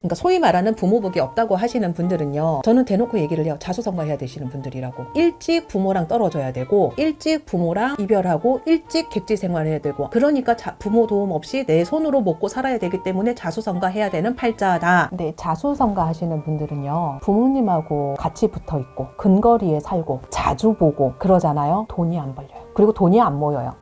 그러니까 소위 말하는 부모복이 없다고 하시는 분들은요, 저는 대놓고 얘기를 해요. 자수성가해야 되시는 분들이라고. 일찍 부모랑 떨어져야 되고, 일찍 부모랑 이별하고, 일찍 객지 생활해야 되고, 그러니까 부모 도움 없이 내 손으로 먹고 살아야 되기 때문에 자수성가해야 되는 팔자다. 근데 자수성가 하시는 분들은요, 부모님하고 같이 붙어 있고 근거리에 살고 자주 보고 그러잖아요. 돈이 안 벌려요. 그리고 돈이 안 모여요.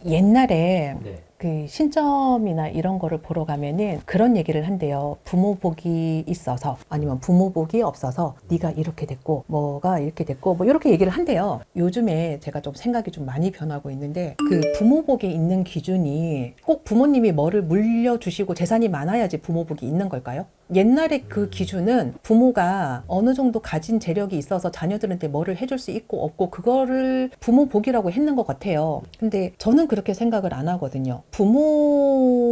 옛날에 그 신점이나 이런 거를 보러 가면은 그런 얘기를 한대요. 부모복이 있어서 아니면 부모복이 없어서 네가 이렇게 됐고 뭐가 이렇게 됐고 뭐 이렇게 얘기를 한대요. 요즘에 제가 좀 생각이 좀 많이 변하고 있는데, 그 부모복에 있는 기준이 꼭 부모님이 뭐를 물려주시고 재산이 많아야지 부모복이 있는 걸까요? 옛날에 그 기준은 부모가 어느 정도 가진 재력이 있어서 자녀들한테 뭐를 해줄 수 있고 없고 그거를 부모복이라고 했는 것 같아요. 근데 저는 그렇게 생각을 안 하거든요.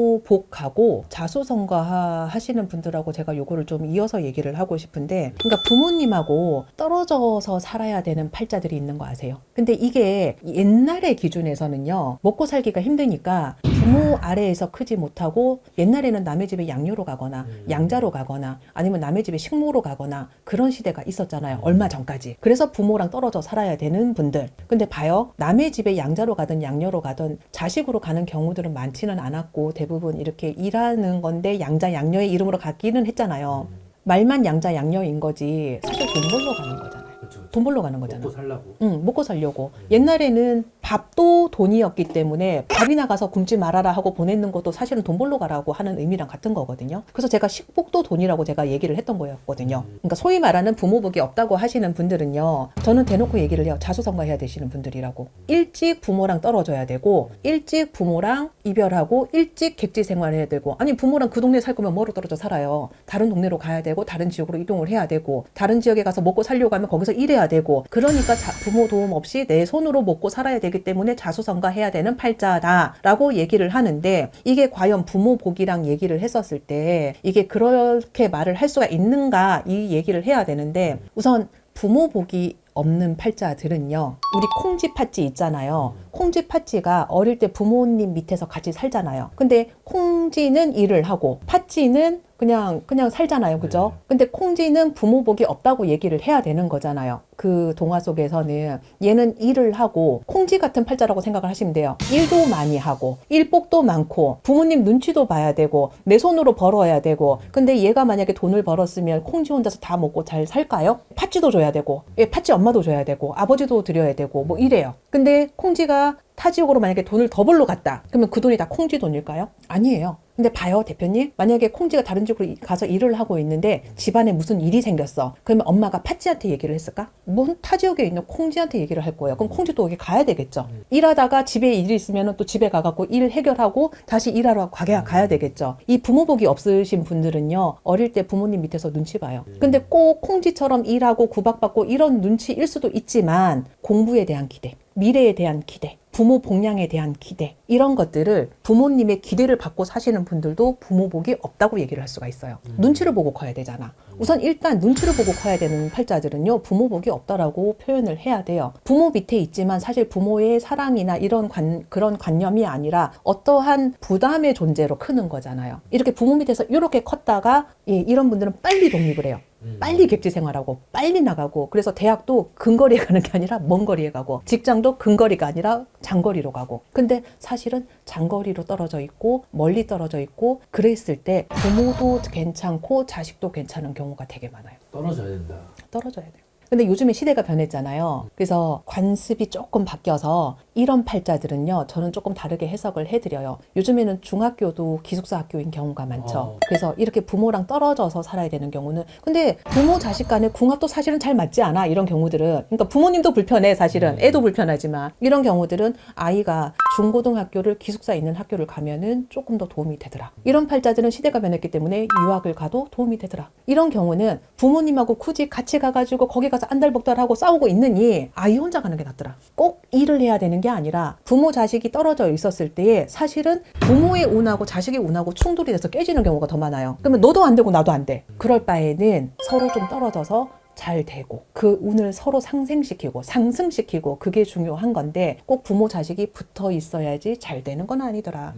부모복하고 자수성가 하시는 분들하고 제가 요거를 좀 이어서 얘기를 하고 싶은데, 그러니까 부모님하고 떨어져서 살아야 되는 팔자들이 있는 거 아세요? 근데 이게 옛날의 기준에서는요, 먹고 살기가 힘드니까 부모 아래에서 크지 못하고 옛날에는 남의 집에 양녀로 가거나 양자로 가거나 아니면 남의 집에 식모로 가거나 그런 시대가 있었잖아요. 얼마 전까지. 그래서 부모랑 떨어져 살아야 되는 분들. 근데 봐요. 남의 집에 양자로 가든 양녀로 가든 자식으로 가는 경우들은 많지는 않았고 대부분 이렇게 일하는 건데 양자 양녀의 이름으로 가기는 했잖아요. 말만 양자 양녀인 거지 사실 돈 벌러 가는 거잖아요. 돈 벌러 가는 거잖아. 먹고 살라고. 응, 먹고 살려고. 옛날에는 밥도 돈이었기 때문에 밥이나 가서 굶지 말아라 하고 보내는 것도 사실은 돈 벌러 가라고 하는 의미랑 같은 거거든요. 그래서 제가 식복도 돈이라고 제가 얘기를 했던 거였거든요. 그러니까 소위 말하는 부모복이 없다고 하시는 분들은요, 저는 대놓고 얘기를 해요. 자수성가해야 되시는 분들이라고. 일찍 부모랑 떨어져야 되고, 일찍 부모랑 이별하고, 일찍 객지 생활해야 되고, 아니 부모랑 그 동네에 살 거면 뭐로 떨어져 살아요. 다른 동네로 가야 되고, 다른 지역으로 이동을 해야 되고, 다른 지역에 가서 먹고 살려고 하면 거기서 일해야 되고, 그러니까 부모 도움 없이 내 손으로 먹고 살아야 되기 때문에 자수성가해야 되는 팔자다라고 얘기를 하는데, 이게 과연 부모복이랑 얘기를 했었을 때 이게 그렇게 말을 할 수가 있는가, 이 얘기를 해야 되는데, 우선 부모복이 없는 팔자들은요, 우리 콩쥐 팥쥐 있잖아요. 콩쥐 팥쥐가 어릴 때 부모님 밑에서 같이 살잖아요. 근데 콩쥐는 일을 하고 팥쥐는 그냥 살잖아요. 그죠? 근데 콩쥐는 부모복이 없다고 얘기를 해야 되는 거잖아요. 그 동화 속에서는 얘는 일을 하고, 콩쥐 같은 팔자라고 생각을 하시면 돼요. 일도 많이 하고 일복도 많고 부모님 눈치도 봐야 되고 내 손으로 벌어야 되고. 근데 얘가 만약에 돈을 벌었으면 콩쥐 혼자서 다 먹고 잘 살까요? 팥쥐도 줘야 되고, 팥쥐 엄마도 줘야 되고 아버지도 드려야 되고 뭐 이래요. 근데 콩쥐가 타 지역으로 만약에 돈을 더 벌러 갔다. 그러면 그 돈이 다 콩쥐 돈일까요? 아니에요. 근데 봐요, 대표님. 만약에 콩쥐가 다른 지역으로 가서 일을 하고 있는데 집안에 무슨 일이 생겼어. 그러면 엄마가 팥쥐한테 얘기를 했을까? 뭔 타 지역에 있는 콩쥐한테 얘기를 할 거예요. 그럼 콩쥐도 거기 가야 되겠죠. 일하다가 집에 일이 있으면 또 집에 가갖고 일 해결하고 다시 일하러 가야 되겠죠. 이 부모복이 없으신 분들은요, 어릴 때 부모님 밑에서 눈치 봐요. 근데 꼭 콩쥐처럼 일하고 구박받고 이런 눈치일 수도 있지만, 공부에 대한 기대, 미래에 대한 기대, 부모 복량에 대한 기대, 이런 것들을 부모님의 기대를 받고 사시는 분들도 부모복이 없다고 얘기를 할 수가 있어요. 눈치를 보고 커야 되잖아. 우선 일단 눈치를 보고 커야 되는 팔자들은요, 부모복이 없다라고 표현을 해야 돼요. 부모 밑에 있지만 사실 부모의 사랑이나 이런 그런 관념이 아니라 어떠한 부담의 존재로 크는 거잖아요. 이렇게 부모 밑에서 이렇게 컸다가 이런 분들은 빨리 독립을 해요. 빨리 객지 생활하고 빨리 나가고, 그래서 대학도 근거리에 가는 게 아니라 먼 거리에 가고, 직장도 근거리가 아니라 장거리로 가고. 근데 사실은 장거리로 떨어져 있고 멀리 떨어져 있고 그랬을 때 부모도 괜찮고 자식도 괜찮은 경우가 되게 많아요. 떨어져야 된다. 떨어져야 돼요. 근데 요즘에 시대가 변했잖아요. 그래서 관습이 조금 바뀌어서 이런 팔자들은요, 저는 조금 다르게 해석을 해드려요. 요즘에는 중학교도 기숙사 학교인 경우가 많죠. 그래서 이렇게 부모랑 떨어져서 살아야 되는 경우는, 근데 부모 자식 간의 궁합도 사실은 잘 맞지 않아, 이런 경우들은. 그러니까 부모님도 불편해, 사실은. 애도 불편하지만. 이런 경우들은 아이가 중고등학교를 기숙사에 있는 학교를 가면은 조금 더 도움이 되더라. 이런 팔자들은 시대가 변했기 때문에 유학을 가도 도움이 되더라. 이런 경우는 부모님하고 굳이 같이 가가지고 거기 가서 안달복달하고 싸우고 있느니 아이 혼자 가는 게 낫더라. 꼭 일을 해야 되는 게 아니라 부모 자식이 떨어져 있었을 때에 사실은 부모의 운하고 자식의 운하고 충돌이 돼서 깨지는 경우가 더 많아요. 그러면 너도 안 되고 나도 안 돼. 그럴 바에는 서로 좀 떨어져서 잘 되고 그 운을 서로 상생시키고 상승시키고 그게 중요한 건데 꼭 부모 자식이 붙어 있어야지 잘 되는 건 아니더라.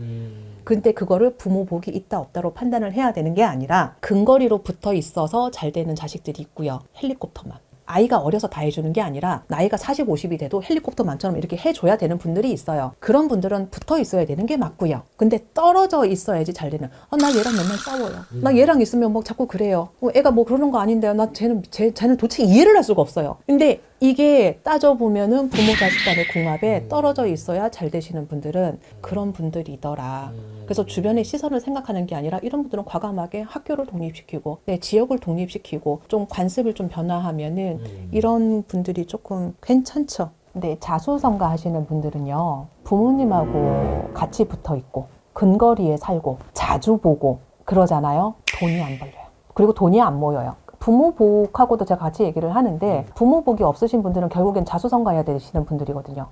근데 그거를 부모 복이 있다 없다로 판단을 해야 되는 게 아니라 근거리로 붙어 있어서 잘 되는 자식들이 있고요. 헬리콥터만. 아이가 어려서 다 해주는 게 아니라 나이가 40, 50이 돼도 헬리콥터만처럼 이렇게 해줘야 되는 분들이 있어요. 그런 분들은 붙어 있어야 되는 게 맞고요. 근데 떨어져 있어야지 잘 되는. 나 얘랑 맨날 싸워요. 나 얘랑 있으면 뭐 자꾸 그래요. 애가 뭐 그러는 거 아닌데요. 나 쟤는 도대체 이해를 할 수가 없어요. 근데 이게 따져보면은 부모 자식 간의 궁합에 떨어져 있어야 잘 되시는 분들은 그런 분들이더라. 그래서 주변의 시선을 생각하는 게 아니라 이런 분들은 과감하게 학교를 독립시키고 내 지역을 독립시키고 좀 관습을 좀 변화하면은 이런 분들이 조금 괜찮죠. 근데 자수성가 하시는 분들은요, 부모님하고 같이 붙어 있고 근거리에 살고 자주 보고 그러잖아요. 돈이 안 벌려요. 그리고 돈이 안 모여요. 부모 복하고도 제가 같이 얘기를 하는데 부모 복이 없으신 분들은 결국엔 자수성가해야 되시는 분들이거든요.